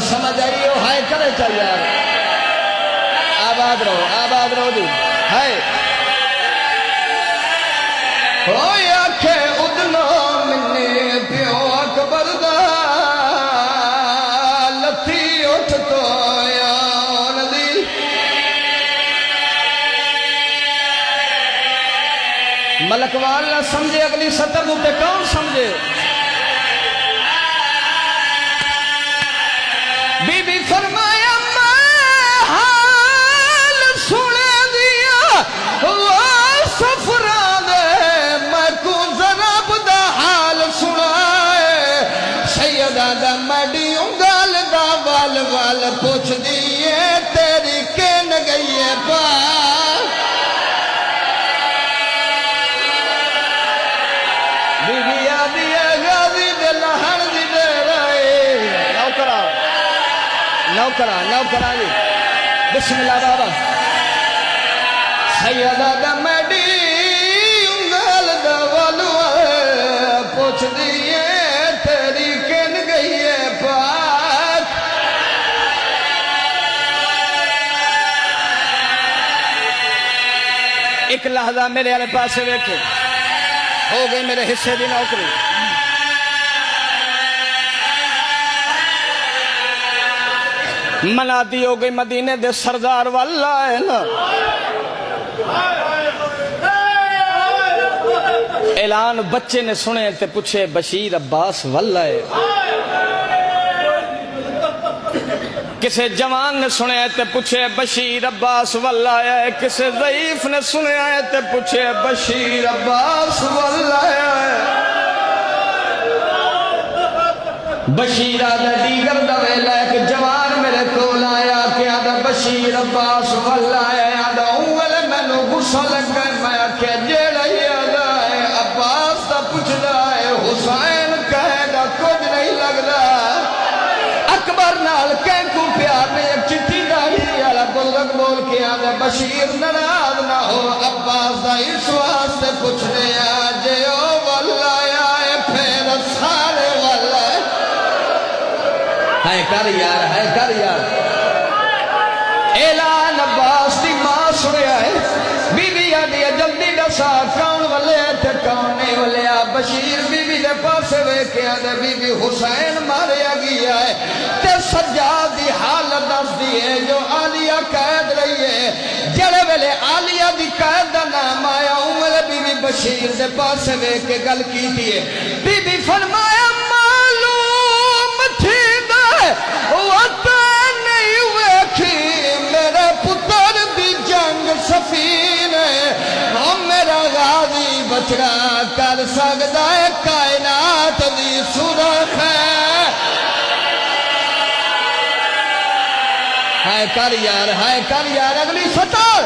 سمجھ آئی ہو ہائے کرے چاہیے یار آباد رہو دی ہائے ہوئے آکھے ادنا منی پیو اکبر دا لتھی اٹھ تو یان دی ملک والا سمجھے اگلی سطر پہ کون سمجھے بی بی فرمایا میں حال سنے دیا وہ سفران میں کو ضرب دا حال سنائے سیدہ دا مڈی انگال دا وال وال پوچھ دیئے تیری کین گئی ہے پاک بی بی آدھی ہے غازی دے لہن دی دے رہے نوکرہ جی بسم اللہ بابا سیدہ دا میڈی انگل دا والو پوچھ دیئے تیری کن گئی ہے پاک ایک لحظہ میرے والے پاس سے دیکھے ہو گئی میرے حصے دی نوکری منادی ہو گئی مدینے دے سردار واللہ ہے نا اعلان بچے نے سنے تے پوچھے بشیر عباس واللہ ہے کسے جوان نے سنے تے پوچھے بشیر عباس واللہ ہے کسے ضعیف نے سنے تے پوچھے بشیر عباس واللہ ہے بشیر آدھا دیگر دویلہ ایک جوان میرے کول آیا کہ آدھا بشیر عباس واللہ ہے آدھا اول میں نو غصہ لگ گئے میں آکھے جیڑا ہی آدھا ہے عباس تا پوچھ رہا ہے حسین کہے گا کچھ نہیں لگ رہا اکبر نال کہیں کو پیار میں ایک چٹھی داڑھی آلہ بزرگ بول کے آدھا بشیر نراز نہ ہو عباس دا اس واسطے پوچھ رہے آجے او واللہ آئے پھر سارے واللہ ہے کر یار اعلان عباس دی ماں سنیا ہے بی بی آدھی جلدی دسا کون والے تھے کون نہیں والے بشیر بی بی دے پاسے ویکھے آدھے بی بی حسین ماریا گیا ہے تے سجاد دی حالت دس دی ہے جو عالیہ قید رہی ہے جڑے ویلے عالیہ دی قید دا نام آیا عمر بی بی بشیر دے پاسے ویکھے گل کی دیئے بی بی فرمایا معلوم تھی دے وطن نہیں ویکھی میرے پتر دی جنگ سفینے ہم میرا غازی بچڑا کر سکتا ہے کائنات دی سرخ ہے ہائے کر یار اگلی سطر